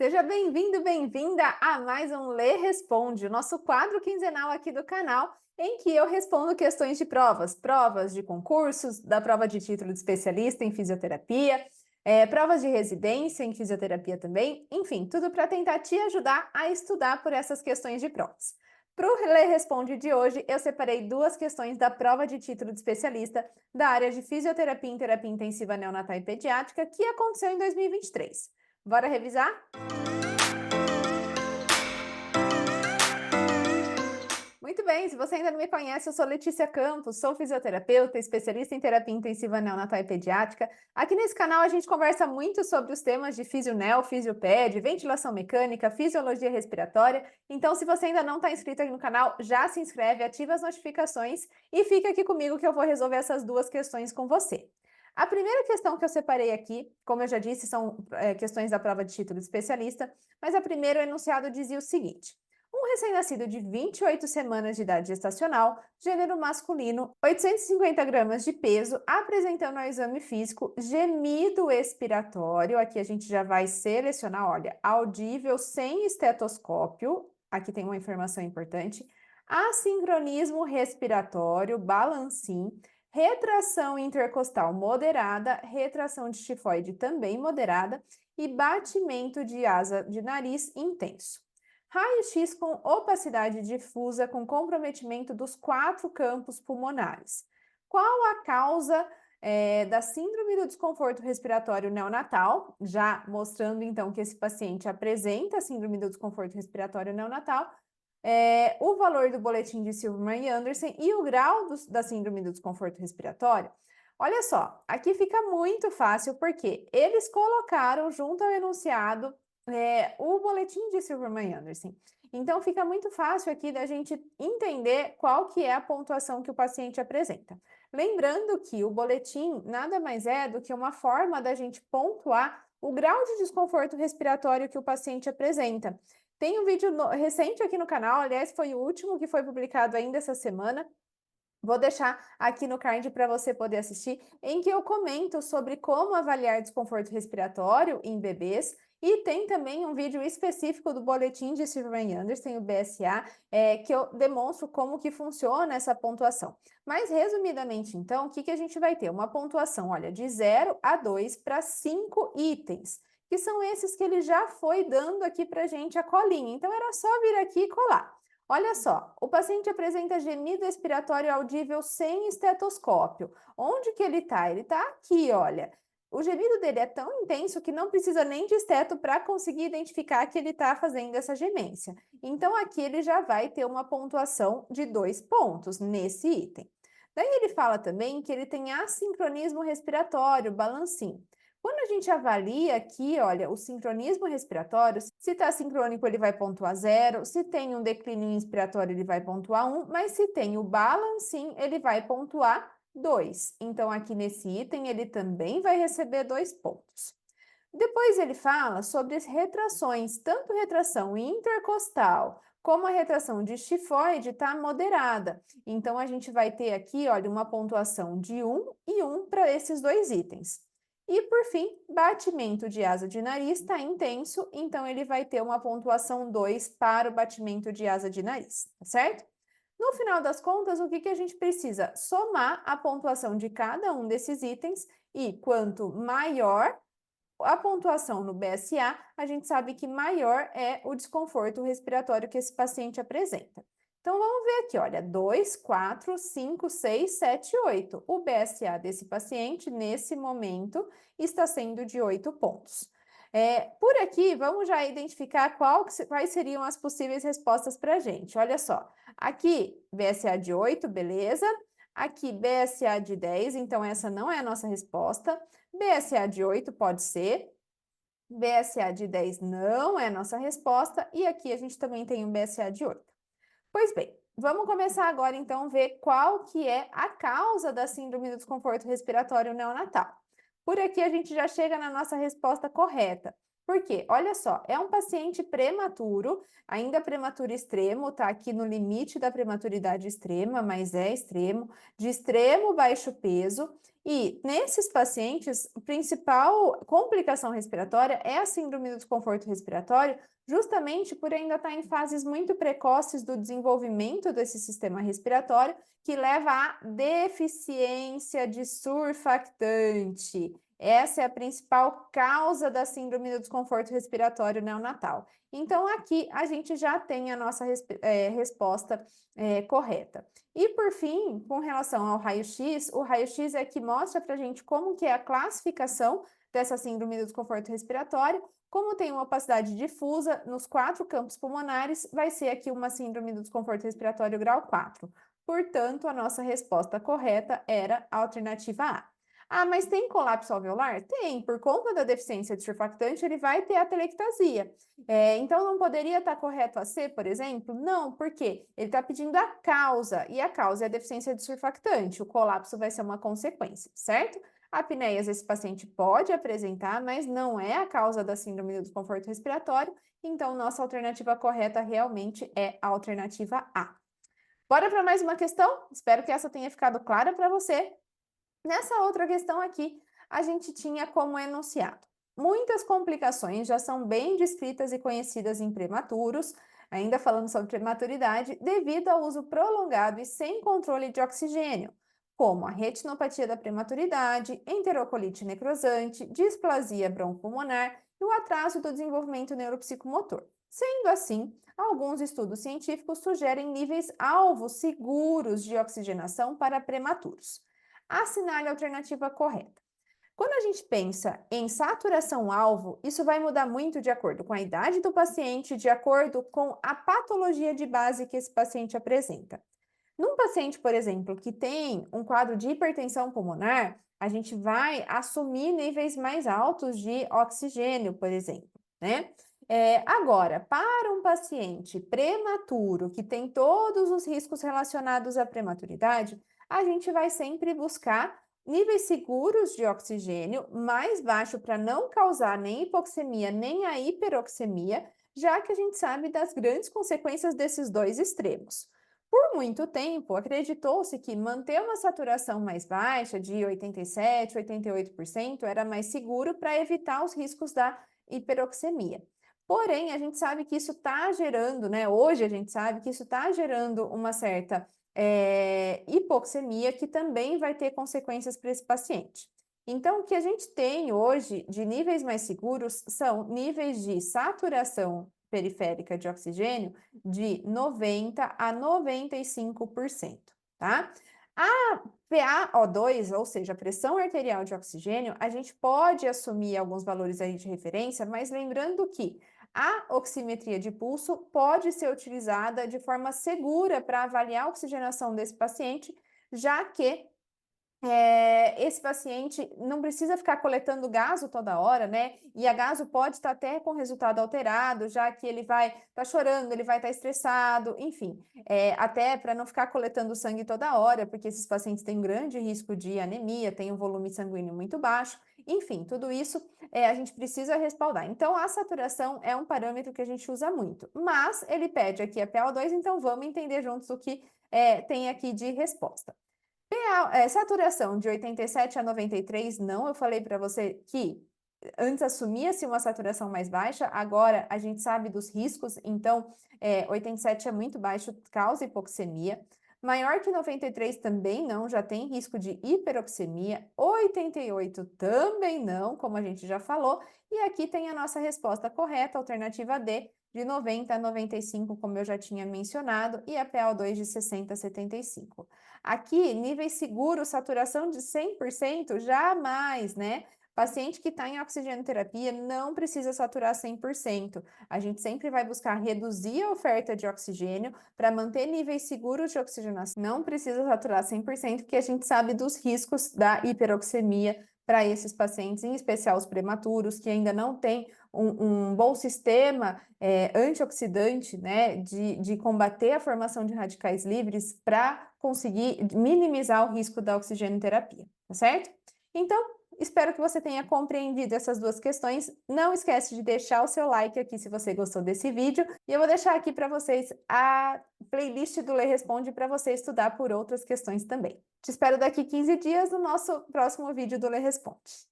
Seja bem-vindo, bem-vinda a mais um Lê Responde, o nosso quadro quinzenal aqui do canal, em que eu respondo questões de provas de concursos, da prova de título de especialista em fisioterapia, provas de residência em fisioterapia também, enfim, tudo para tentar te ajudar a estudar por essas questões de provas. Para o Lê Responde de hoje, eu separei duas questões da prova de título de especialista da área de fisioterapia em terapia intensiva neonatal e pediátrica, que aconteceu em 2023. Bora revisar? Muito bem, se você ainda não me conhece, eu sou Letícia Campos, sou fisioterapeuta, especialista em terapia intensiva neonatal e pediátrica. Aqui nesse canal a gente conversa muito sobre os temas de fisionel, fisioped, ventilação mecânica, fisiologia respiratória. Então, se você ainda não está inscrito aqui no canal, já se inscreve, ativa as notificações e fica aqui comigo que eu vou resolver essas duas questões com você. A primeira questão que eu separei aqui, como eu já disse, são questões da prova de título de especialista, mas a primeira, o enunciado dizia o seguinte: um recém-nascido de 28 semanas de idade gestacional, gênero masculino, 850 gramas de peso, apresentando ao exame físico gemido expiratório. Aqui a gente já vai selecionar, olha, audível sem estetoscópio. Aqui tem uma informação importante. Assincronismo respiratório, balancim, retração intercostal moderada, retração de tifoide também moderada e batimento de asa de nariz intenso. Raio-X com opacidade difusa com comprometimento dos 4 campos pulmonares. Qual a causa da síndrome do desconforto respiratório neonatal? Já mostrando então que esse paciente apresenta a síndrome do desconforto respiratório neonatal. O valor do boletim de Silverman e Anderson e o grau da síndrome do desconforto respiratório. Olha só, aqui fica muito fácil porque eles colocaram junto ao enunciado o boletim de Silverman e Anderson. Então, fica muito fácil aqui da gente entender qual que é a pontuação que o paciente apresenta. Lembrando que o boletim nada mais é do que uma forma da gente pontuar o grau de desconforto respiratório que o paciente apresenta. Tem um vídeo recente aqui no canal, aliás, foi o último que foi publicado ainda essa semana. Vou deixar aqui no card para você poder assistir, em que eu comento sobre como avaliar desconforto respiratório em bebês. E tem também um vídeo específico do boletim de Silverman e Anderson, o BSA, que eu demonstro como que funciona essa pontuação. Mas, resumidamente, então, o que que a gente vai ter? Uma pontuação, olha, de 0 a 2 para 5 itens, que são esses que ele já foi dando aqui para gente a colinha. Então, era só vir aqui e colar. Olha só, o paciente apresenta gemido expiratório audível sem estetoscópio. Onde que ele está? Ele está aqui, olha. O gemido dele é tão intenso que não precisa nem de esteto para conseguir identificar que ele está fazendo essa gemência. Então, aqui ele já vai ter uma pontuação de 2 pontos nesse item. Daí ele fala também que ele tem assincronismo respiratório, balancim. Quando a gente avalia aqui, olha, o sincronismo respiratório, se está sincrônico, ele vai pontuar 0, se tem um declínio inspiratório, ele vai pontuar 1, mas se tem o balancim, ele vai pontuar 2. Então, aqui nesse item, ele também vai receber 2 pontos. Depois ele fala sobre as retrações, tanto retração intercostal como a retração de tifoide está moderada. Então, a gente vai ter aqui, olha, uma pontuação de 1 e 1 para esses dois itens. E, por fim, batimento de asa de nariz está intenso, então ele vai ter uma pontuação 2 para o batimento de asa de nariz, tá certo? No final das contas, o que que a gente precisa? Somar a pontuação de cada um desses itens e quanto maior a pontuação no BSA, a gente sabe que maior é o desconforto respiratório que esse paciente apresenta. Então, vamos ver aqui, olha, 2, 4, 5, 6, 7, 8. O BSA desse paciente, nesse momento, está sendo de 8 pontos. Por aqui, vamos já identificar quais seriam as possíveis respostas para a gente. Olha só, aqui, BSA de 8, beleza. Aqui, BSA de 10, então essa não é a nossa resposta. BSA de 8 pode ser. BSA de 10 não é a nossa resposta. E aqui a gente também tem um BSA de 8. Pois bem, vamos começar agora então a ver qual que é a causa da síndrome do desconforto respiratório neonatal. Por aqui a gente já chega na nossa resposta correta. Por quê? Olha só, é um paciente prematuro, ainda prematuro extremo, tá aqui no limite da prematuridade extrema, mas é extremo, de extremo baixo peso, e nesses pacientes, a principal complicação respiratória é a síndrome do desconforto respiratório, justamente por ainda estar em fases muito precoces do desenvolvimento desse sistema respiratório, que leva à deficiência de surfactante. Essa é a principal causa da síndrome do desconforto respiratório neonatal. Então, aqui a gente já tem a nossa resposta correta. E, por fim, com relação ao raio-x, o raio-x é que mostra para a gente como que é a classificação dessa síndrome do desconforto respiratório. Como tem uma opacidade difusa nos 4 campos pulmonares, vai ser aqui uma síndrome do desconforto respiratório grau 4. Portanto, a nossa resposta correta era a alternativa A. Ah, mas tem colapso alveolar? Tem, por conta da deficiência de surfactante, ele vai ter atelectasia. Então, não poderia estar correto a C, por exemplo? Não, por quê? Ele está pedindo a causa, e a causa é a deficiência de surfactante. O colapso vai ser uma consequência, certo? Apneias esse paciente pode apresentar, mas não é a causa da síndrome do desconforto respiratório, então nossa alternativa correta realmente é a alternativa A. Bora para mais uma questão? Espero que essa tenha ficado clara para você. Nessa outra questão aqui, a gente tinha como enunciado: muitas complicações já são bem descritas e conhecidas em prematuros, ainda falando sobre prematuridade, devido ao uso prolongado e sem controle de oxigênio, como a retinopatia da prematuridade, enterocolite necrosante, displasia bronco-pulmonar e o atraso do desenvolvimento neuropsicomotor. Sendo assim, alguns estudos científicos sugerem níveis alvos seguros de oxigenação para prematuros. Assinale a alternativa correta. Quando a gente pensa em saturação-alvo, isso vai mudar muito de acordo com a idade do paciente, de acordo com a patologia de base que esse paciente apresenta. Num paciente, por exemplo, que tem um quadro de hipertensão pulmonar, a gente vai assumir níveis mais altos de oxigênio, por exemplo, né? Agora, para um paciente prematuro que tem todos os riscos relacionados à prematuridade, a gente vai sempre buscar níveis seguros de oxigênio, mais baixo para não causar nem hipoxemia nem a hiperoxemia, já que a gente sabe das grandes consequências desses dois extremos. Por muito tempo, acreditou-se que manter uma saturação mais baixa, de 87, 88%, era mais seguro para evitar os riscos da hiperoxemia. Porém, a gente sabe que isso está gerando, né? Hoje a gente sabe que isso está gerando uma certa hipoxemia, que também vai ter consequências para esse paciente. Então, o que a gente tem hoje de níveis mais seguros são níveis de saturação periférica de oxigênio de 90 a 95%, tá? A PaO2, ou seja, a pressão arterial de oxigênio, a gente pode assumir alguns valores aí de referência, mas lembrando que a oximetria de pulso pode ser utilizada de forma segura para avaliar a oxigenação desse paciente, já que esse paciente não precisa ficar coletando gaso toda hora, né? E a gaso pode estar até com resultado alterado, já que ele vai estar chorando, ele vai estar estressado, enfim, até para não ficar coletando sangue toda hora, porque esses pacientes têm um grande risco de anemia, têm um volume sanguíneo muito baixo, enfim, tudo isso a gente precisa respaldar. Então, a saturação é um parâmetro que a gente usa muito, mas ele pede aqui a PaO2, então vamos entender juntos o que tem aqui de resposta. Saturação de 87 a 93, não, eu falei para você que antes assumia-se uma saturação mais baixa, agora a gente sabe dos riscos, então 87 é muito baixo, causa hipoxemia. Maior que 93 também não, já tem risco de hiperoxemia. 88 também não, como a gente já falou. E aqui tem a nossa resposta correta, alternativa D, de 90 a 95, como eu já tinha mencionado, e a PaO2 de 60 a 75. Aqui, níveis seguros, saturação de 100%, jamais, né? Paciente que está em oxigenoterapia não precisa saturar 100%. A gente sempre vai buscar reduzir a oferta de oxigênio para manter níveis seguros de oxigenação. Não precisa saturar 100%, porque a gente sabe dos riscos da hiperoxemia para esses pacientes, em especial os prematuros, que ainda não têm um bom sistema antioxidante, né, de combater a formação de radicais livres para conseguir minimizar o risco da oxigenoterapia, tá certo? Então, Espero que você tenha compreendido essas duas questões. Não esquece de deixar o seu like aqui se você gostou desse vídeo. E eu vou deixar aqui para vocês a playlist do Lê Responde para você estudar por outras questões também. Te espero daqui 15 dias no nosso próximo vídeo do Lê Responde.